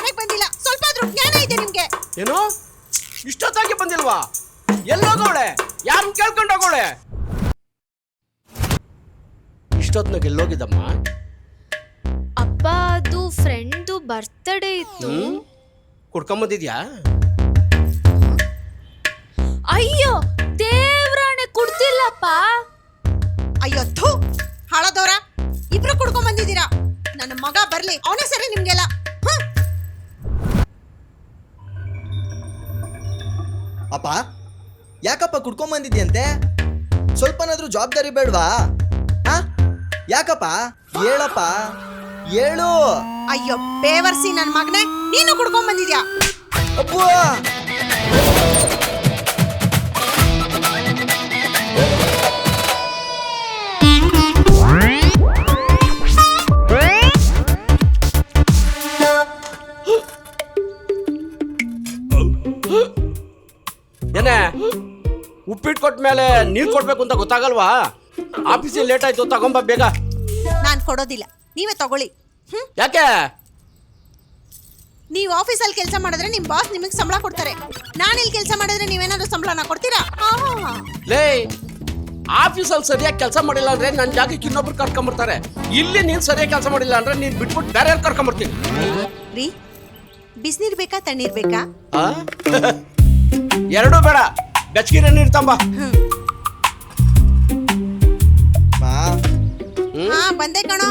ಮನೆಗೆ ಬಂದಿಲ್ಲ. ಸ್ವಲ್ಪ ಆದ್ರೂ ಜ್ಞಾನ ಇದೆ ನಿಮ್ಗೆ? ಏನು ಇಷ್ಟೊತ್ತಾಗಿ ಬಂದಿಲ್ವಾ? ಎಲ್ಲೋಗವಳೆ? ಯಾರನ್ನ ಕೇಳ್ಕೊಂಡು ಹೋಗೋಳೆ? ಇಷ್ಟೊತ್ನಾಗ ಎಲ್ಲೋಗಿದ್ದಮ್ಮ? ಅಪ್ಪ ಅದು ಫ್ರೆಂಡ್ದು ಬರ್ತ್ಡೇ ಇತ್ತು. ಕುಡ್ಕೊಂಬಂದಿದ್ಯಾ? ಅಯ್ಯೋ ದೇವ್ರಾಣೆ ಕುಡ್ತಿಲ್ಲಪ್ಪ. ಅಯ್ಯೋ ಥೂ ಹಾಳದವ್ರ, ಇಬ್ರು ಕುಡ್ಕೊಂಡ್ ಬಂದಿದ್ದೀರಾ. ನನ್ನ ಮಗ ಬರ್ಲಿ, ಅವನೇ ಸರಿ ನಿಮ್ಗೆಲ್ಲ. ಅಪ್ಪ ಯಾಕಪ್ಪ ಕುಡ್ಕೊಂಬಂದಿದ್ಯಂತೆ? ಸ್ವಲ್ಪನಾದ್ರೂ ಜವಾಬ್ದಾರಿ ಬೇಡವಾ? ಯಾಕಪ್ಪ ಹೇಳಪ್ಪ, ಹೇಳು. ಅಯ್ಯೋ ಬೇವರ್ಸಿ ನನ್ನ ಮಗನೇ, ನೀನು ಕುಡ್ಕೊಂಡ್ ಬಂದಿದ್ಯಾ? ಅಬ್ಬಾ ಏನೇ ಉಪ್ಪಿಟ್ಟು ಕೊಟ್ಟ ಮೇಲೆ ನೀರು ಕೊಡ್ಬೇಕು ಅಂತ ಗೊತ್ತಾಗಲ್ವಾ? ಆಫೀಸಿಗೆ ಲೇಟ್ ಆಯ್ತು, ತಗೊಂಬ ಬೇಗ. ನಾನ್ ಕೊಡೋದಿಲ್ಲ, ನೀವೇ ತಗೊಳ್ಳಿ. ಯಾಕೆ? ನೀವು ಆಫೀಸಲ್ಲಿ ಕೆಲಸ ಮಾಡಿದ್ರೆ ನಿಮ್ ಬಾಸ್ ನಿಮಗೆ ಸಂಬಳ ಕೊಡ್ತಾರೆ. ನಾನಿಲ್ಲಿ ಕೆಲಸ ಮಾಡಿದ್ರೆ ನೀವೇನಾದ್ರೂ ಸಂಬಳನ ಕೊಡ್ತೀರಾ? ಲೇ, ಆಫೀಸಲ್ಲಿ ಸರಿಯಾಗಿ ಕೆಲಸ ಮಾಡಿಲ್ಲ ಅಂದ್ರೆ ನನ್ನ ಜಾಗಕ್ಕೆ ಇನ್ನೊಬ್ರು ಕರ್ಕೊಂಬರ್ತಾರೆ. ಇಲ್ಲಿ ನೀನ್ ಸರಿಯಾಗಿ ಕೆಲಸ ಮಾಡಿಲ್ಲ ಅಂದ್ರೆ ನೀನ್ ಬಿಟ್ಬಿಟ್ಟು ಬೇರೆ ಯಾರು ಕರ್ಕೊಂಬರ್ತೀನಿ. ರೀ, ಬಿಸಿನೀರ್ ಬೇಕಾ ತಣ್ಣೀರ್ ಬೇಕಾ? ಎರಡೂ ಬೇಡ, ಬೆಚ್ಚಗಿರೋ ನೀರು ತಂಬ. ಹಾ ಬಂದೆ ಕಣೋ.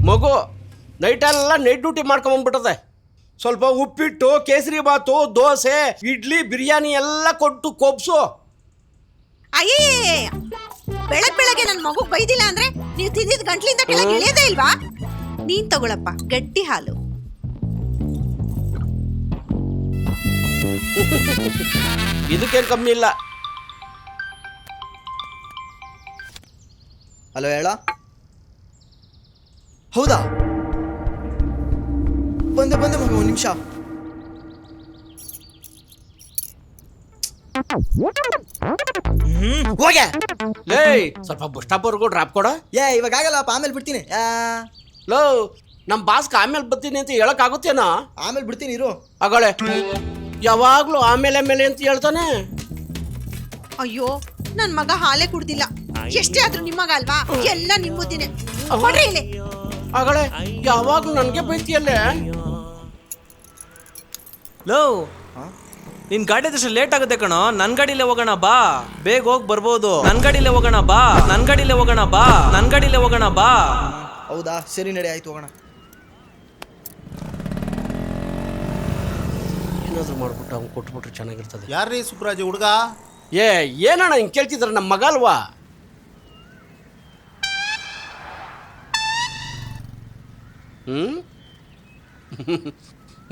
ಮಗು ನೈಟೆಲ್ಲ ನೈಟ್ ಡ್ಯೂಟಿ ಮಾಡ್ಕೊಂಬಂದ್ಬಿಟ್ಟದೆ. ಸ್ವಲ್ಪ ಉಪ್ಪಿಟ್ಟು, ಕೇಸರಿ ಬಾತು, ದೋಸೆ, ಇಡ್ಲಿ, ಬಿರಿಯಾನಿ ಎಲ್ಲ ಕೊಟ್ಟು ಕೊಬ್ಸು. ಅಯ್ಯೇ, ಬೆಳಗ್ಗೆ ನನ್ನ ಮಗುಗ್ ಬೈದಿಲ್ಲ ಅಂದ್ರೆ ನೀವು ತಿಂದಿದ್ ಗಂಟ್ಲಿಂದ ಕೆಳಗೆ ಇಳಿಯೋದೇ ಇಲ್ವಾ? ನೀನ್ ತಗೊಳಪ್ಪ ಗಟ್ಟಿ ಹಾಲು. ಇದಕ್ಕೇನು ಕಮ್ಮಿ ಇಲ್ಲ. ಹಲೋ ಹೇಳ. ಹೌದಾ? ಬಂದೆ ಬಂದೆ ಮಗ, ಒಂದು ನಿಮಿಷ. ಹೋಗೆ ಲೇ, ಸ್ವಲ್ಪ ಬಸ್ ಸ್ಟಾಪ್ವರೆಗೂ ಡ್ರಾಪ್ ಕೊಡ. ಇವಾಗ ಆಗಲ್ಲಪ್ಪ, ಆಮೇಲೆ ಬಿಡ್ತೀನಿ. ಲೋ, ನಮ್ಮ ಬಾಸ್ಗೆ ಆಮೇಲೆ ಬರ್ತೀನಿ ಅಂತ ಹೇಳಕ್ಕಾಗುತ್ತೇನೋ? ಆಮೇಲೆ ಬಿಡ್ತೀನಿ ಇರು. ಆಗಳೇ ಯಾವಾಗ್ಲೂ ಆಮೇಲೆ ಆಮೇಲೆ ಅಂತ ಹೇಳ್ತಾನೆ. ಅಯ್ಯೋ, ನನ್ ಮಗ ಹಾಲೇ ಕುಡ್ದಿಲ್ಲ. ಎಷ್ಟೇ ಆದ್ರೂ ನಿಮ್ಮ ಮಗ ಅಲ್ವಾ? ಎಲ್ಲ ನಿಮ್ ಬುದ್ಧಿನೇ. ಕೊಡ್ರಿ ಇಲ್ಲಿ. ಆಗಳೇ ಯಾವಾಗ್ಲೂ ನನ್ಗೆ ಬೈತಿಯಲ್ಲೇ. ಲೋ, ನಿನ್ ಗಾಡಿ ಅಷ್ಟು ಲೇಟ್ ಆಗುತ್ತೆ ಕಣೋ. ನನ್ ಗಾಡಿಲೇ ಹೋಗೋಣ ಬಾ, ಬೇಗ ಹೋಗಿ ಬರ್ಬೋದು. ನನ್ ಗಾಡಿಲೇ ಹೋಗೋಣ ಬಾ, ನನ್ ಗಾಡಿಲೇ ಹೋಗೋಣ ಬಾ, ನನ್ ಗಾಡಿಲೇ ಹೋಗೋಣ ಬಾ. ಹೌದಾ, ಸರಿ ನಡಿ, ಆಯ್ತು ಹೋಗೋಣ. ಏನಾದ್ರು ಮಾಡ್ಬಿಟ್ಟು ಅವ್ನು ಕೊಟ್ಬಿಟ್ರೆ ಚೆನ್ನಾಗಿರ್ತದೆ. ಯಾರ್ರೀ ಸುಬ್ರಾಜ್ ಹುಡುಗ? ಏನಣ್ಣ ಹಿಂಗೆ ಕೇಳ್ತಿದ್ರ? ನಮ್ಮ ಮಗ ಅಲ್ವಾ?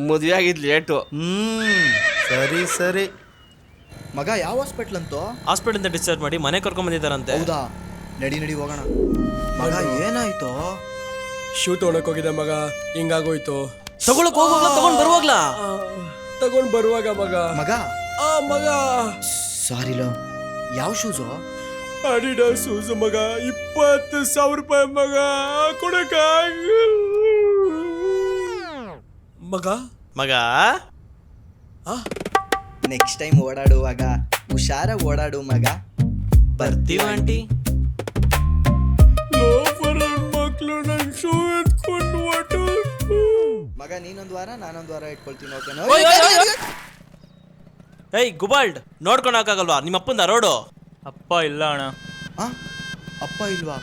ಮದುವೆ ಆಗಿದ್ ಲೇಟು. ಸರಿ ಸರಿ. ಮಗ ಯಾವ ಹಾಸ್ಪಿಟ್ಲ್ ಅಂತೋ? ಹಾಸ್ಪಿಟಲ್ ಡಿಸ್ಚಾರ್ಜ್ ಮಾಡಿ ಮನೆ ಕರ್ಕೊಂಡ್ ಬಂದಿದ್ದಾರಂತೆ. ಹೌದಾ, ನಡಿ ನಡಿ ಹೋಗೋಣ. ಮಗ ಏನಾಯ್ತು? ಶೂ ತೊಗೊಳಕ್ ಹೋಗಿದ್ದೆ ಮಗ, ಹಿಂಗಾಗೋಯ್ತು. ತಗೊಳಕ್ ಹೋಗುವಾಗ್ಲಾ ತಗೊಂಡ್ ಬರುವಾಗ್ಲಾ? ತಗೊಂಡ್ ಬರುವಾಗ ಮಗ. ಮಗ ಮಗ ಸಾರಿಲೋ, ಯಾವ ಶೂಸು? ಅಡಿಡಾಸ್ ಶೂಸ್ ಮಗ, 20,000 ರೂಪಾಯಿ ಮಗ, ಕೊಡಕ ಮಗ. ಮಗ ನೆಕ್ಸ್ಟ್ ಟೈಮ್ ಓಡಾಡುವಾಗ ಹುಷಾರಾಗಿ ಓಡಾಡು ಮಗ. ಬರ್ತೀವಿ ಆಂಟಿ. ಮಕ್ಳು ನನ್ ಶೂ ಎತ್ಕೊಂಡು ಮಗ, ನೀನೊಂದು ವಾರ ನಾನೊಂದು ವಾರ ಇಟ್ಕೊಳ್ತೀನಿ, ಓಕೆನಾ? ಏಯ್ ಗುಬಾಲ್ಡ್, ನೋಡ್ಕೊಳಕ್ಕಾಗಲ್ವಾ ನಿಮ್ಮ ಅಪ್ಪಂದ ರೋಡು? ಅಪ್ಪ ಇಲ್ಲ ಅಣ್ಣ. ಅಪ್ಪ ಇಲ್ವಾ?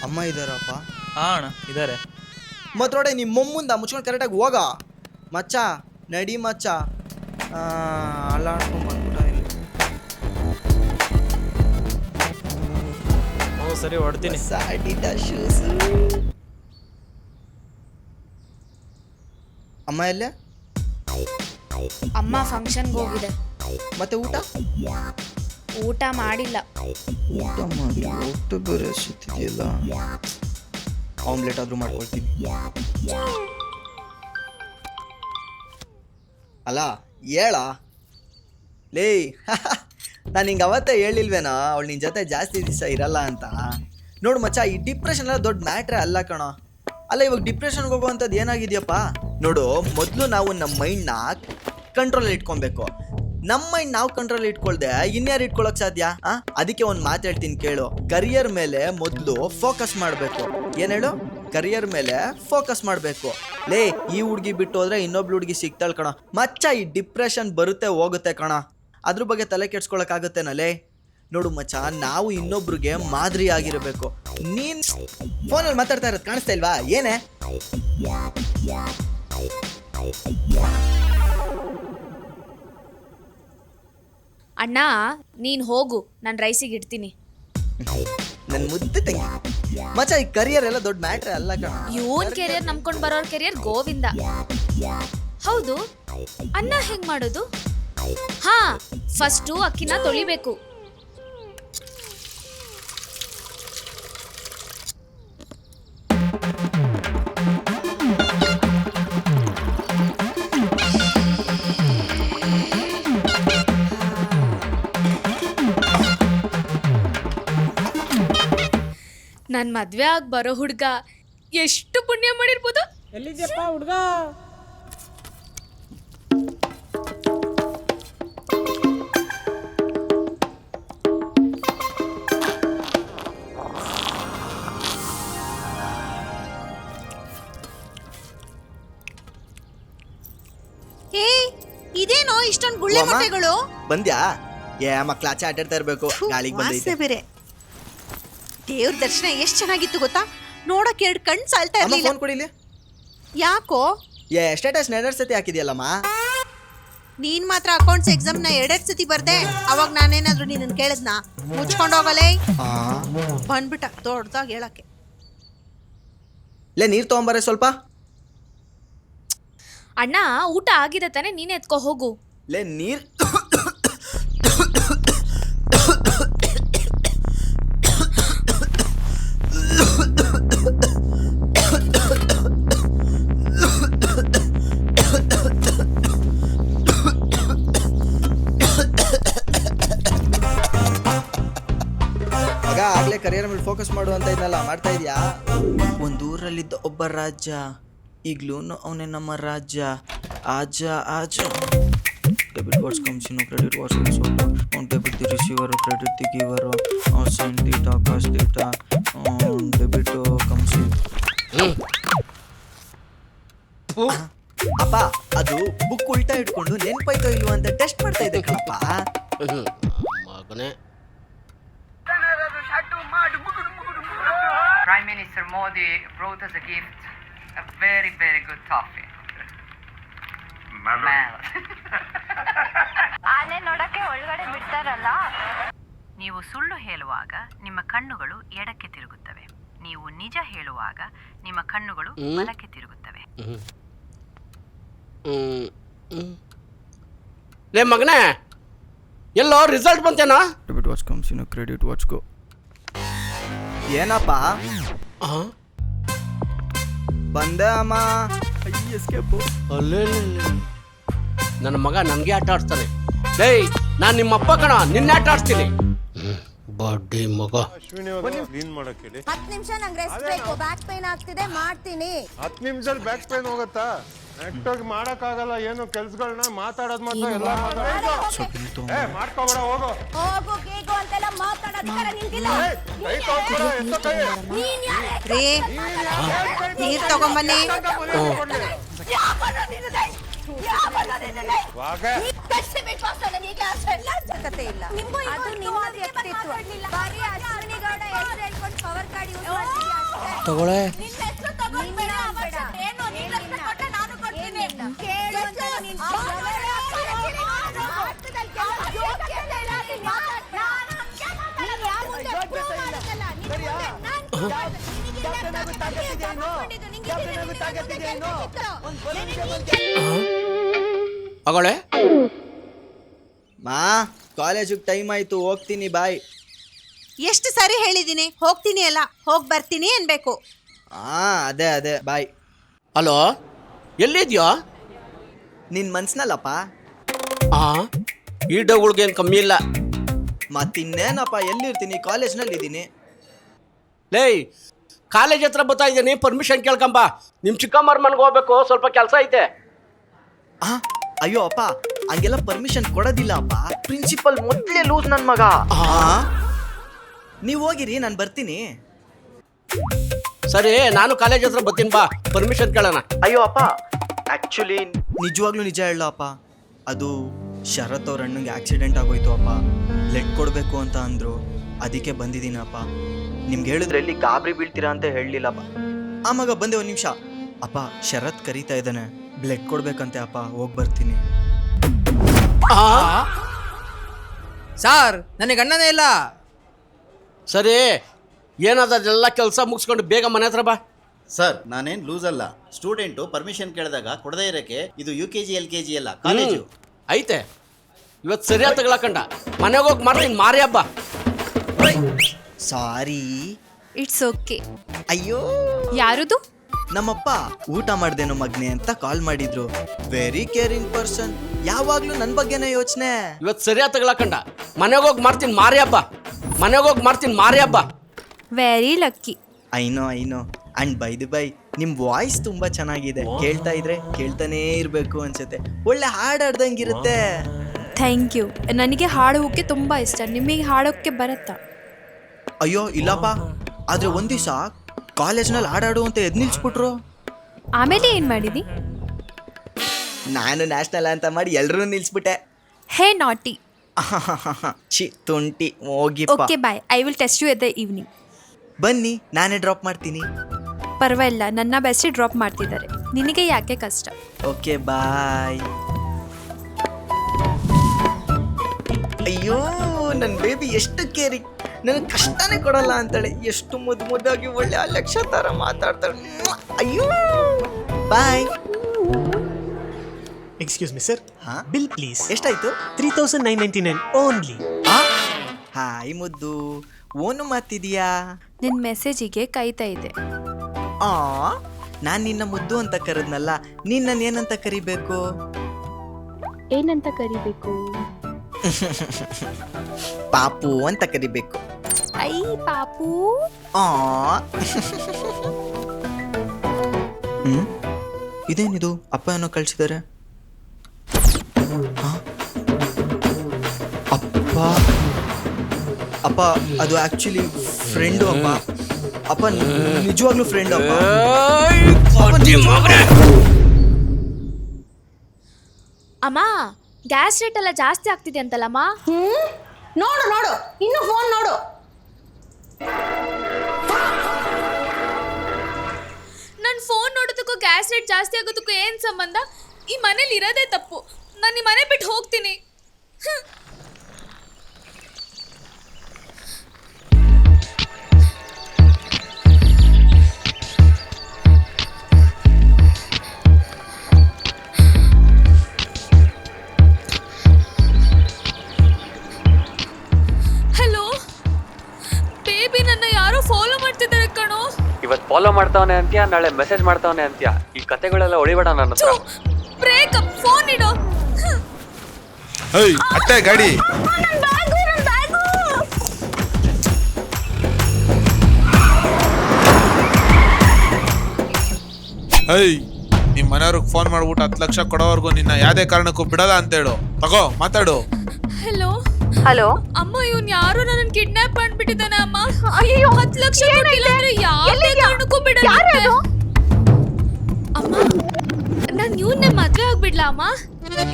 ಅಮ್ಮ ಇದ್ದಾರಪ್ಪ? ಅಣ್ಣ ಇದ್ದಾರೆ. ಮತ್ತೋಡೆ ನಿಮ್ಮ ಮುಂದ ಮುಚ್ಕೊಂಡು ಕರೆಕ್ಟಾಗಿ ಹೋಗ ಮಚ್ಚ. ನಡಿ ಮಚ್ಚ. ಅಲ್ಲಾಡ್ಕೊಂಡು ಬಂದ್ಬಿಟ್ಟ ಇಲ್ಲಿ. ಸರಿ ಹೊಡ್ತೀನಿ. ಶೂಸ್. ಅಮ್ಮ ಎಲ್ಲೇ? ಅಮ್ಮ ಫಂಕ್ಷನ್ಗೆ ಹೋಗಿದೆ. ಮತ್ತೆ ಊಟ? ಊಟ ಮಾಡಿಲ್ಲ. ಊಟ ಮಾಡಿ ಊಟ ಬೇರೆ ಸಿಗ್ತಿದೆಯಲ್ಲ. ಆಮ್ಲೆಟ್ ಆದ್ರೂ ಮಾಡ್ಕೊಳ್ತೀನಿ. ಅಲ್ಲ ಹೇಳ ಲೇ. ನಾನು ಹಿಂಗೆ ಅವತ್ತೇ ಹೇಳಿಲ್ವೇನೋ ಅವಳು ನಿನ್ನ ಜೊತೆ ಜಾಸ್ತಿ ದಿವಸ ಇರಲ್ಲ ಅಂತ. ನೋಡು ಮಚ್ಚ, ಈ ಡಿಪ್ರೆಷನ್ ಎಲ್ಲ ದೊಡ್ಡ ಮ್ಯಾಟ್ರೇ ಅಲ್ಲ ಕಣೋ. ಅಲ್ಲ ಇವಾಗ ಡಿಪ್ರೆಷನ್ಗೆ ಹೋಗುವಂಥದ್ದು ಏನಾಗಿದೆಯಪ್ಪ? ನೋಡು, ಮೊದಲು ನಾವು ನಮ್ಮ ಮೈಂಡ್ನ ಕಂಟ್ರೋಲ್ ಇಟ್ಕೊಬೇಕು. ನಮ್ಮ ಮೈಂಡ್ ನಾವು ಕಂಟ್ರೋಲ್ ಇಟ್ಕೊಳ್ದೆ ಇನ್ಯಾರು ಇಟ್ಕೊಳಕ್ ಸಾಧ್ಯ? ಅದಕ್ಕೆ ಒಂದು ಮಾತು ಹೇಳ್ತೀನಿ ಕೇಳು. ಕರಿಯರ್ ಮೇಲೆ ಮೊದಲು ಫೋಕಸ್ ಮಾಡಬೇಕು. ಏನು ಹೇಳು? ಕರಿಯರ್ ಮೇಲೆ ಫೋಕಸ್ ಮಾಡಬೇಕು. ಲೇ, ಈ ಹುಡುಗಿ ಬಿಟ್ಟು ಹೋದ್ರೆ ಇನ್ನೊಬ್ಳು ಹುಡುಗಿ ಸಿಗ್ತಾಳೆ ಕಣ. ಮಚ್ಚ, ಈ ಡಿಪ್ರೆಷನ್ ಬರುತ್ತೆ ಹೋಗುತ್ತೆ ಕಣ. ಅದ್ರ ಬಗ್ಗೆ ತಲೆ ಕೆಡ್ಸ್ಕೊಳಕ್ಕಾಗುತ್ತೇನ? ಲೇ ನೋಡು ಮಚ್ಚ, ನಾವು ಇನ್ನೊಬ್ರಿಗೆ ಮಾದರಿ ಆಗಿರಬೇಕು. ನೀನ್ ಫೋನಲ್ಲಿ ಮಾತಾಡ್ತಾ ಇರೋದು ಕಾಣಿಸ್ತಾ ಇಲ್ವಾ? ಏನೇ ಅಣ್ಣ ನೀನ್ ಹೋಗು, ನಾನು ರೈಸಿಗೆ ಇಡ್ತೀನಿ. ನನ್ ಮುದ್ದೆ ತಂಗಿ ಮಚ್ಚ, ಈ ಕರಿಯರ್ ಎಲ್ಲ ದೊಡ್ಡ ಮ್ಯಾಟ್ರ್ ಅಲ್ಲ ಕಣ. ಇವನ್ ಕೆರಿಯರ್ ನಂಬ್ಕೊಂಡ್ ಬರೋರ್ ಕೆರಿಯರ್ ಗೋವಿಂದ. ಹೌದು, ಅನ್ನ ಹೆಂಗ್ ಮಾಡೋದು? ಹಾ, ಫಸ್ಟು ಅಕ್ಕಿನ ತೊಳಿಬೇಕು. ನನ್ ಮದ್ವೆ ಆಗಿ ಬರೋ ಹುಡ್ಗ ಎಷ್ಟು ಪುಣ್ಯ ಮಾಡಿರ್ಬೋದು. ಎಲ್ಲಿದ್ಯಪ್ಪ ಹುಡುಗ? ಏ, ಇದೇನೋ ಇಷ್ಟೊಂದು ಗುಳ್ಳೆ ಓ ಅಮ್ಮ? ಮೊಟ್ಟೆಗಳು? ಬಂದ್ಯಾ? ಮಕ್ಳು ಆಚೆ ಆಟಾಡ್ತಾ ಇರ್ಬೇಕು. ಗಾಳಿಗೆ ವಾಸನೆ ಬಂದೈತೆ. ಬೇರೆ. ದೇವ್ರ ದರ್ಶನ ಎಷ್ಟ್ ಚೆನ್ನಾಗಿತ್ತು ಗೊತ್ತಾ? ನೋಡಕ್ 2 ಕಣ್ ಸಾಲ್ತಾ ಅಮ್ಮ ಇರ್ಲಿಲ್ಲ. ಫೋನ್ ಕೊಡಿಲಿ. ಯಾಕೋ? ಸ್ಟೇಟಸ್ 2 ಸತಿ ಹಾಕಿದ್ಯಲ್ಲಮ್ಮ. ನೀನ್ ಮಾತ್ರ ಅಕೌಂಟ್ಸ್ ಎಕ್ಸಾಮ್ ನ 2 ಸತಿ ಬರ್ದೆ. ಅವಾಗ ನಾನೇನಾದ್ರು ನಿನ್ನ ಕೇಳಿದ್ನಾ? ಮುಚ್ಕೊಂಡೋಗಲೇ ಬಂದ್ಬಿಟ್ಟ ದೊಡ್ಡದಾಗಿ ಹೇಳಕ್ಕೆ. ಲೇ, ನೀರ್ ತಗೊಂಬಾರೆ ಸ್ವಲ್ಪ. ಅಣ್ಣ ಊಟ ಆಗಿದೆ ತಾನೆ, ನೀನೇ ಎತ್ಕೋ ಹೋಗು. ಲೇ, ನೀರ್ ಮಗ, ಆಗ್ಲೇ ಕರಿಯರ್ ಮೇಲೆ ಫೋಕಸ್ ಮಾಡು ಅಂತ ಇದ್ನಲ್ಲ, ಮಾಡ್ತಾ ಇದೀಯಾ? ಒಂದೂರಲ್ಲಿದ್ದ ಒಬ್ಬ ರಾಜ, ಈಗ್ಲೂ ಅವನೇ ನಮ್ಮ ರಾಜ್ಯ. ಆಜ ಆಜ. Debit what's comes in credit what's also on debit the receiver credit the giver on send data cost data on debit comes in. ಅಪ್ಪ, ಅದು ಬುಕ್ ಉಲ್ಟಾ ಇಟ್ಕೊಂಡು ನೆನ್ಪಾಯ್ತೋ ಇಲ್ವಾ ಅಂತ ಟೆಸ್ಟ್ ಮಾಡ್ತಾ ಇದ್ದೆ ಕಣಪ್ಪ. ಮಗನೇ. Prime Minister Modi brought us a gift, a very, very good toffee. ಆನೆ ನೋಡಕ್ಕೆ ಒಳಗಡೆ ಬಿಡ್ತಾರಲ್ಲ. ನೀವು ಸುಳ್ಳು ಹೇಳುವಾಗ ನಿಮ್ಮ ಕಣ್ಣುಗಳು ಎಡಕ್ಕೆ ತಿರುಗುತ್ತವೆ. ನೀವು ನಿಜ ಹೇಳುವಾಗ ನಿಮ್ಮ ಕಣ್ಣುಗಳು ಬಲಕ್ಕೆ ತಿರುಗುತ್ತವೆ. ಲೇ ಮಗನೇ, ಎಲ್ಲೋ ರಿಸಲ್ಟ್ ಬಂತೇನಾ? Debit watch comes in credit watch go. ಏನಪ್ಪ ಬಂದೆ ಅಮ್ಮ. ಎಸ್ಕೇಪು. ಅಲ್ಲೇ ನನ್ನ ಮಗ ನನಗೆ ಆಟ ಆಡ್ತಾನೆ. ಡೇಯ್, ನಾನು ನಿಮ್ಮಪ್ಪ ಕಣ, ನಿನ್ನೆ ಆಟ ಆಡ್ತೀನಿ. ಬಡ್ಡಿ ಮಗ. ಕ್ಲೀನ್ ಮಾಡಕ್ಕೆ ಹೇಳಿ. 10 ನಿಮಿಷ ನಂಗೆ ರೆಸ್ಟ್ ಬೇಕು. ಬ್ಯಾಕ್ ಪೇನ್ ಆಗ್ತಿದೆ, ಮಾಡ್ತೀನಿ. 10 ನಿಮಿಷದಲ್ಲಿ ಬ್ಯಾಕ್ ಪೇನ್ ಹೋಗುತ್ತಾ? ನೆಟ್ಟಾಗಿ ಮಾಡಕ್ಕಾಗಲ್ಲ. ಏನು ಕೆಲ್ಸಗಳನ್ನ ಮಾತಾಡೋದು ಮಾತ್ರ ಎಲ್ಲ ಮಾಡ್ಕೋಬೇಡ. ಹೋಗು ಹೋಗು ಗೀಗು ಅಂತೆಲ್ಲ ಮಾತಾಡೋದಕ್ಕಾರ ನಿಂತಿಲ್ಲ. ರೇ, ನೀರ್ ತಗೊಂಬನ್ನಿ. ಕತೆ ಇಲ್ಲ. ಅದು ನಿಮ್ಮ ವ್ಯಕ್ತಿತ್ವ. ಬರೀ ಅಶ್ವಿನಿ ಗೌಡ ಹೆಸರು ಹೇಳ್ಕೊಂಡು ಪವರ್ ಕಾರ್ಡ್ ಯೂಸ್ ಮಾಡ್ತೀವಿ ಅಷ್ಟೇ. ತಗೊಳ್ಳೆ. ನಿನ್ನ ಹೆಸರು ತಗೊಂಡ್ಬೇಡ. ಏನು ನಿನ್ನ ಹೆಸರು ಕೊಟ್ರೆ ನಾನು ಕೊಡ್ತೀನಿ. ಕೇಳು ಅಂತ ನೀನು ಅಗಳೇ, ಮಾ, ಕಾಲೇಜಿಗೆ ಟೈಮ್ ಆಯ್ತು, ಹೋಗ್ತೀನಿ, ಬಾಯ್. ಎಷ್ಟು ಸರಿ ಹೇಳಿದೀನಿ ಹೋಗ್ತೀನಿ ಅಲ್ಲ, ಹೋಗ್ ಬರ್ತೀನಿ ಅನ್ಬೇಕು. ಅದೇ ಬಾಯ್. ಹಲೋ, ಎಲ್ಲಿದ್ಯೋ? ನಿನ್ ಮನ್ಸ್ನಲ್ಲಪ್ಪ. ಈ ಡೌಗಳ್ಗೇನು ಕಮ್ಮಿ ಇಲ್ಲ. ಮತ್ತಿನ್ನೇನಪ್ಪ, ಎಲ್ಲಿರ್ತೀನಿ? ಕಾಲೇಜ್ನಲ್ಲಿ ಇದ್ದೀನಿ. ಲೇಯ್, ಕಾಲೇಜ್ ಹತ್ರ ಬರ್ತಾ ಇದ್ದೀನಿ, ಪರ್ಮಿಷನ್ ಕೇಳ್ಕೊಂಬ. ನಿಮ್ಮ ಚಿಕ್ಕಮ್ಮರ ಮನೆಗೆ ಹೋಗ್ಬೇಕು, ಸ್ವಲ್ಪ ಕೆಲಸ ಐತೆ. ಅಯ್ಯೋ ಅಪ್ಪ, ಹಂಗೆಲ್ಲ ಪರ್ಮಿಷನ್ ಕೊಡೋದಿಲ್ಲ ಅಪ್ಪ. ಪ್ರಿನ್ಸಿಪಲ್ ಮೊದಲೇ ಲೂಸ್ ನನ್ನ ಮಗ. ನೀವು ಹೋಗಿರಿ, ನಾನು ಬರ್ತೀನಿ. ಸರಿ, ನಾನು ಕಾಲೇಜ್ ಹತ್ರ ಬರ್ತೀನಿ, ಬಾ, ಪರ್ಮಿಷನ್ ಕೇಳೋಣ. ಅಯ್ಯೋ ಅಪ್ಪ, ಆ್ಯಕ್ಚುಲಿ ನಿಜವಾಗ್ಲೂ ನಿಜ ಹೇಳ ಅಪ್ಪ, ಅದು ಶರತ್ ಅವ್ರ ಅಣ್ಣಂಗೆ ಆಕ್ಸಿಡೆಂಟ್ ಆಗೋಯ್ತು ಅಪ್ಪ. ಬ್ಲಡ್ ಕೊಡಬೇಕು ಅಂತ ಅಂದರು, ಅದಕ್ಕೆ ಬಂದಿದ್ದೀನಪ್ಪ. ನಿಮ್ಗೆ ಹೇಳಿದ್ರೆ ಎಲ್ಲಿ ಗಾಬರಿ ಬೀಳ್ತೀರಾ ಅಂತ ಹೇಳಲಿಲ್ಲಪ್ಪ. ಆಮಾಗ ಬಂದೆ ಒಂದು ನಿಮಿಷ. ಅಪ್ಪ, ಶರತ್ ಕರೀತಾ ಇದ್ದಾನೆ, ಬ್ಲಡ್ ಕೊಡ್ಬೇಕಂತೆ ಅಪ್ಪ, ಹೋಗಿ ಬರ್ತೀನಿ. ಸಾರ್, ನನಗೆ ಅಣ್ಣನೇ ಇಲ್ಲ. ಸರಿ, ಏನಾದೆಲ್ಲ ಕೆಲಸ ಮುಗಿಸ್ಕೊಂಡು ಬೇಗ ಮನೆ ಹತ್ರ ಬಾ. ಸರ್, ನಾನೇನು ಲೂಸ್ ಅಲ್ಲ. ಸ್ಟೂಡೆಂಟು ಪರ್ಮಿಷನ್ ಕೇಳಿದಾಗ ಕೊಡದೇ ಇರೋಕ್ಕೆ ಇದು UKG LKG ಅಲ್ಲ, ಕಾಲೇಜು ಐತೆ. ಇವತ್ತು ಸರಿಯಾಗಿ ತಗೊಳಕಂಡ, ಮನೆಗೆ ಹೋಗಿ ಮಾಡ್ತೀನಿ, ಮಾರಿ ಹಬ್ಬ. ಸಾರಿ. It's okay. ಅಯ್ಯೋ, ಯಾರದು? ನಮ್ಮಪ್ಪ ಊಟ ಮಾಡ್ದೇನೋ ಮಗ್ನೆ ಅಂತ ಕಾಲ್ ಮಾಡಿದ್ರು. ವೆರಿ ಕೇರಿಂಗ್ ಪರ್ಸನ್, ಯಾವಾಗ್ಲೂ ನನ್ನ ಬಗ್ಗೆನೇ ಯೋಚನೆ. ಇವತ್ತು ಸರಿಯಾಗಿ ತಗೊಳಕಂಡ, ಮನೆಗೆ ಹೋಗಿ ಮಾಡ್ತೀನಿ, ಮಾರಿ ಹಬ್ಬ. ಮನೆಗೆ ಹೋಗಿ ಮಾಡ್ತೀನಿ, ಮಾರಿ ಹಬ್ಬ. Very lucky. I know and by the by, ನಿಮ್ ವಾಯ್ಸ್ ತುಂಬಾ ಚೆನ್ನಾಗಿದೆ. ಕೇಳ್ತಾ ಇದ್ರೆ ಕೇಳ್ತಾನೇ ಇರ್ಬೇಕು ಅನ್ಸುತ್ತೆ. ಒಳ್ಳೆ ಹಾಡು ಹಾಡ್ದಂಗಿರುತ್ತೆ. Thank you. ನನಗೆ ಹಾಡೋಕ್ಕೆ ತುಂಬ ಇಷ್ಟ. ನಿಮಗೆ ಹಾಡೋಕ್ಕೆ ಬರುತ್ತಾ? ಅಯ್ಯೋ ಇಲ್ಲಪ್ಪ, ಆದ್ರೆ ಒಂದ್ ದಿವಸ ಕಾಲೇಜ್ನಲ್ಲಿ ಹಾಡಾಡು ಅಂತ ಎದ್ ನಿಲ್ಸ್ಬಿಟ್ರು. ಆಮೇಲೆ ಏನು ಮಾಡಿದಿ? ನಾನು ನ್ಯಾಷನಲ್ ಅಂತ ಮಾಡಿ ಎಲ್ಲರೂ ನಿಲ್ಸ್ಬಿಟ್ಟೆ. ಹೇ ನಾಟಿ. ಚಿ ತುಂಟಿ ಹೋಗಿ. Okay bye, I will test you at the evening. ಬನ್ನಿ, ನಾನೇ ಡ್ರಾಪ್ ಮಾಡ್ತೀನಿ. ಪರವಾಗಿಲ್ಲ, ನನ್ನ ಬೆಸ್ಟಿ ಡ್ರಾಪ್ ಮಾಡ್ತಿದ್ದಾರೆ, ನಿನಗೆ ಯಾಕೆ ಕಷ್ಟ? Okay bye. ಅಯ್ಯೋ, ನನ್ನ ಬೇಬಿ ಎಷ್ಟು ಕೇರಿಂಗ್, ನನಗೆ ಕಷ್ಟನೇ ಕೊಡಲ್ಲ ಅಂತಾಳೆ. ಎಷ್ಟು ಮುದ್ದಾಗಿ ಒಳ್ಳೆ ಲಕ್ಷ ಥರ ಮಾತಾಡ್ತಾಳೆ. ಅಯ್ಯೋ, bye. Excuse me sir, bill please. ಎಷ್ಟಾಯ್ತು? 3999 ಓನ್ಲಿ. ಹಾಯ್ ಮುದ್ದು, ಓನು ಮಾತಿದೀಯಾ? ನಿನ್ನ ಮೆಸೇಜಿಗೆ ಕಾಯ್ತಾ ಇದೆ. ನಾನು ನಿನ್ನ ಮುದ್ದು ಅಂತ ಕರೆದ್ನಲ್ಲ, ನೀನ್ ನನ್ನ ಏನಂತ ಕರಿಬೇಕು? ಏನಂತ ಕರಿಬೇಕು? ಪಾಪು ಅಂತ ಕರಿಬೇಕು. ಐ ಪಾಪು. ಇದೇನಿದು, ಅಪ್ಪ ಏನೋ ಕಳ್ಸಿದ್ದಾರೆ. ಅಪ್ಪ ಅದು ಆಕ್ಚುಲಿ ಫ್ರೆಂಡು ಅಪ್ಪ. ಅಪ್ಪ ನಿಜವಾಗ್ಲೂ ಫ್ರೆಂಡ್ ಅಪ್ಪ. ಅಮ್ಮ, ಗ್ಯಾಸ್ ರೇಟ್ ಎಲ್ಲ ಜಾಸ್ತಿ ಆಗ್ತಿದೆ ಅಂತಲ್ಲಮ್ಮ? ನೋಡು ಇನ್ನು ಫೋನ್ ನೋಡು. ನನ್ನ ಫೋನ್ ನೋಡೋದಕ್ಕೂ ಗ್ಯಾಸ್ ರೇಟ್ ಜಾಸ್ತಿ ಆಗೋದಕ್ಕೂ ಏನು ಸಂಬಂಧ? ಈ ಮನೇಲಿ ಇರೋದೇ ತಪ್ಪು. ನಾನು ಈ ಮನೆ ಬಿಟ್ಟು ಹೋಗ್ತೀನಿ. ಹಲೋ ಬೇಬಿ, ನನ್ನ ಯಾರೋ ಫಾಲೋ ಮಾಡ್ತಿದ್ದಾರೆ ಕಣೋ. ಇವತ್ತು ಫಾಲೋ ಮಾಡ್ತಾವನೆ ಅಂತ್ಯಾ, ನಾಳೆ ಮೆಸೇಜ್ ಮಾಡ್ತಾವನೆ ಅಂತ್ಯಾ. ಈ ಕತೆಗಳೆಲ್ಲ ಹೊಡಿಬೇಡ ನನ್ನ ಹತ್ರ. ಬ್ರೇಕಪ್, ಫೋನ್ ಇಡು. ಅತ್ತೆ ಗಾಡಿ. ನಿಮ್ ಮನೆಯವ್ರಿಗೆ ಫೋನ್ ಮಾಡ್ಬಿಟ್ಟು 10 ಲಕ್ಷ ಕೊಡೋವರೆಗೂ ನಿನ್ನ ಯಾವ್ದೇ ಕಾರಣಕ್ಕೂ ಬಿಡಲ್ಲ ಅಂತ ಹೇಳು. ತಗೋ, ಮಾತಾಡು. ಹಲೋ ಅಮ್ಮ, ಇವನ್ ಯಾರು ನನ್ನ ಕಿಡ್ನಾಪ್ ಮಾಡ್ಬಿಟ್ಟಿದ್ದಾನೆ ಅಮ್ಮ. ಅಯ್ಯೋ, 10 ಲಕ್ಷ ಕೊಟ್ಟಿಲ್ಲ ಅಂದ್ರೆ ಯಾವುದೇ ಕಾರಣಕ್ಕೂ ಬಿಡಲ್ಲ ಅಮ್ಮ. ನಾನು ಇವನ್ನೇ ಮದ್ವೆ ಆಗ್ಬಿಡ್ಲಾ ಅಮ್ಮ?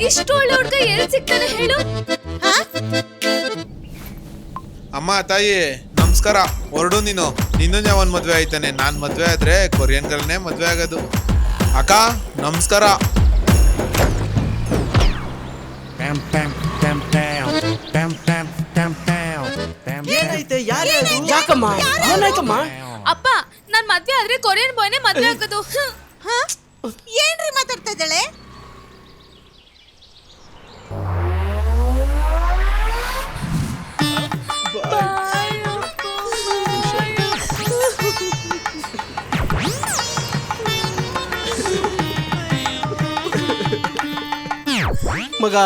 ಇಷ್ಟು ಒಳ್ಳೆ ಹುಡ್ಗ ಎಲ್ಲಿ ಸಿಗ್ತಾನೆ ಹೇಳು? ಅಮ್ಮ ತಾಯಿ ನಮಸ್ಕಾರ. ಹೊರಡು ನೀನು. ನಿನ್ನೂ ಯಾವನ್ ಮದ್ವೆ ಆಯ್ತಾನೆ. ನಾನ್ ಮದ್ವೆ ಆದ್ರೆ ಕೊರಿಯನ್ ಗರ್ಲ್ನೇ ಮದ್ವೆ ಆಗೋದು. ಅಕ್ಕ ನಮಸ್ಕಾರ. ಯಾಕಮ್ಮ, ಏನಾಯ್ತಮ್ಮ? ಅಪ್ಪ, ನಾನ್ ಮದ್ವೆ ಆದ್ರೆ ಕೊರಿಯನ್ ಬಾಯ್ನೇ ಮದ್ವೆ ಆಗೋದು. ಏನ್ರಿ ಮಾತಾಡ್ತಾ ಇದ್ದಾಳೆ? ಮಗ,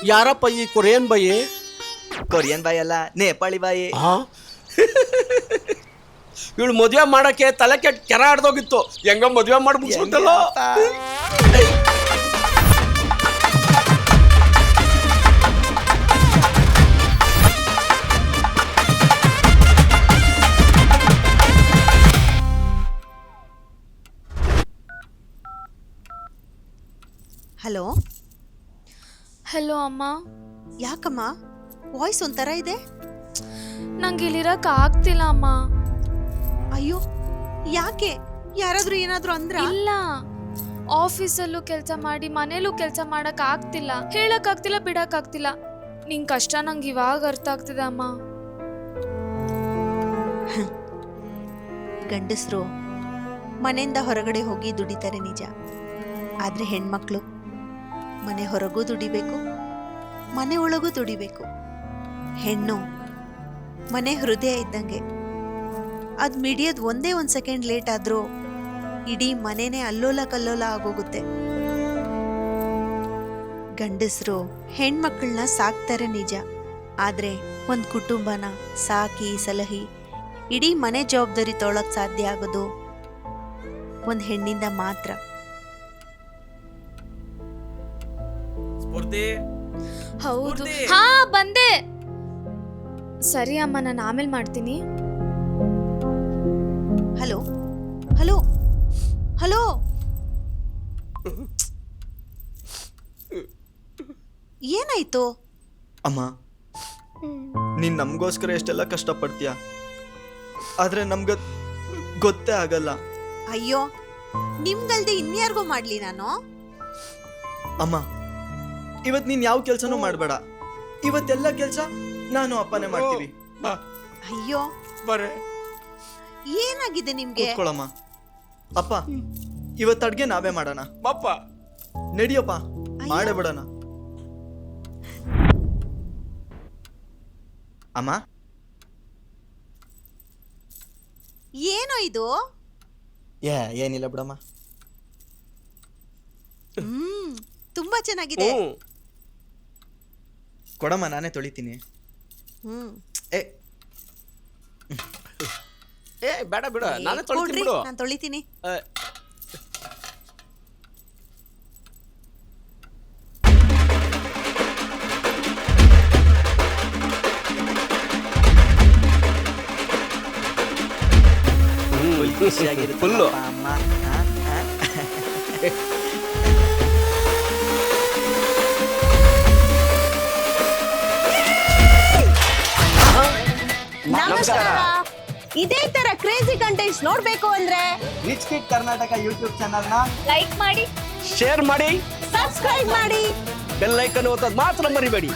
ಯಾರಪ್ಪ ಈ ಕೊರಿಯನ್ ಬಾಯಿ? ಕೊರಿಯನ್ ಬಾಯಿ ಅಲ್ಲ, ನೇಪಾಳಿ ಬಾಯಿ. ಇವಳು ಮದುವೆ ಮಾಡಕ್ಕೆ ತಲೆ ಕೆಟ್ಟ ಕೆರ ಆಡ್ದೋಗಿತ್ತು. ಹೆಂಗ ಮದುವೆ ಮಾಡಿ ಮುಗಿಸ್ಬಿಟ್ಟಲ್ಲ. ಹಲೋ ಹಲೋ ಅಮ್ಮ. ಯಾಕಮ್ಮ ವಾಯ್ಸ್ ಒಂಥರ ಇದೆ? ನಂಗೆ ಇಲ್ಲಿರಕ್ ಆಗ್ತಿಲ್ಲ ಅಮ್ಮ. ಅಯ್ಯೋ ಯಾಕೆ? ಯಾರಾದ್ರೂ ಏನಾದ್ರೂ ಅಂದ್ರ? ಇಲ್ಲ, ಆಫೀಸಲ್ಲೂ ಕೆಲಸ ಮಾಡಿ ಮನೇಲೂ ಕೆಲಸ ಮಾಡಕ್ ಆಗ್ತಿಲ್ಲ, ಹೇಳಕ್ ಆಗ್ತಿಲ್ಲ, ಬಿಡಕ್ ಆಗ್ತಿಲ್ಲ. ನಿನ್ ಕಷ್ಟ ನಂಗೆ ಇವಾಗ ಅರ್ಥ ಆಗ್ತಿದೆ ಅಮ್ಮ. ಗಂಡಸರು ಮನೆಯಿಂದ ಹೊರಗಡೆ ಹೋಗಿ ದುಡಿತಾರೆ ನಿಜ, ಆದ್ರೆ ಹೆಣ್ಮಕ್ಳು ಮನೆ ಹೊರಗೂ ದುಡಿಬೇಕು, ಮನೆ ಒಳಗೂ ದುಡಿಬೇಕು. ಹೆಣ್ಣು ಮನೆ ಹೃದಯ ಇದ್ದಂಗೆ, ಅದು ಮಿಡಿಯೋದು ಒಂದೇ ಒಂದು ಸೆಕೆಂಡ್ ಲೇಟ್ ಆದರೂ ಇಡೀ ಮನೆನೇ ಅಲ್ಲೋಲ ಕಲ್ಲೋಲ ಆಗೋಗುತ್ತೆ. ಗಂಡಸರು ಹೆಣ್ಮಕ್ಳನ್ನ ಸಾಕ್ತಾರೆ ನಿಜ, ಆದರೆ ಒಂದು ಕುಟುಂಬನ ಸಾಕಿ ಸಲಹಿ ಇಡೀ ಮನೆ ಜವಾಬ್ದಾರಿ ತೊಗೊಳಕ್ ಸಾಧ್ಯ ಆಗೋದು ಒಂದು ಹೆಣ್ಣಿಂದ ಮಾತ್ರ. ಹೌದು. ಹಾ ಬಂದೆ. ಸರಿ ಅಮ್ಮ, ನಾನು ಆಮೇಲೆ ಮಾಡ್ತೀನಿ. Hello hello hello. ಏನಾಯ್ತು? ಅಮ್ಮ, ನೀನ್ ನಮಗೋಸ್ಕರ ಎಷ್ಟೆಲ್ಲ ಕಷ್ಟಪಡ್ತೀಯ, ಆದ್ರೆ ನಮ್ಗೆ ಗೊತ್ತೇ ಆಗಲ್ಲ. ಅಯ್ಯೋ, ನಿಮ್ಗಲ್ದೆ ಇನ್ಯಾರಿಗೂ ಮಾಡ್ಲಿ ನಾನು? ಅಮ್ಮ, ಇವತ್ ನೀನ್ ಯಾವ ಕೆಲ್ಸನೂ ಮಾಡ್ಬೇಡ. ಇವತ್ತೆಲ್ಲ ಕೆಲ್ಸ ನಾನು ಅಪ್ಪನೇ ಮಾಡ್ತೀವಿ. ಅಯ್ಯೋ ಏನಾಗಿದೆ ನಿಮ್ಗೆ? ಕೂತ್ಕೊಳ್ಳಮ್ಮ. ಅಪ್ಪ, ಇವತ್ತು ಅಡ್ಗೆ ನಾವೇ ಮಾಡೋಣ. ಅಪ್ಪ ನಡಿಯಪ್ಪ, ಮಾಡೇ ಬಿಡೋಣ. ಅಮ್ಮ, ಏನೋ ಇದು? ಏನಿಲ್ಲ ಬಿಡಮ್ಮ. ತುಂಬಾ ಚೆನ್ನಾಗಿದೆ. ಕೊಡಮ್ಮ, ನಾನೇ ತೊಳಿತೀನಿ. ಏ ಬೇಡ ಬಿಡು, ನಾನೇ ತೊಳಿತೀನಿ ಬಿಡು. ನಾನು ತೊಳಿತೀನಿ. ಫುಲ್ಲು ನಮಸ್ಕಾರ. ಇದೇ ತರ ಕ್ರೇಜಿ ಕಂಟೆಂಟ್ಸ್ ನೋಡ್ಬೇಕು ಅಂದ್ರೆ rich kid Karnataka YouTube channel ನ ಲೈಕ್ ಮಾಡಿ, ಶೇರ್ ಮಾಡಿ, ಸಬ್ಸ್ಕ್ರೈಬ್ ಮಾಡಿ, ಬೆಲ್ ಐಕನ್ ಒತ್ತೋದು ಮಾತ್ರ ಮರಿಬೇಡಿ.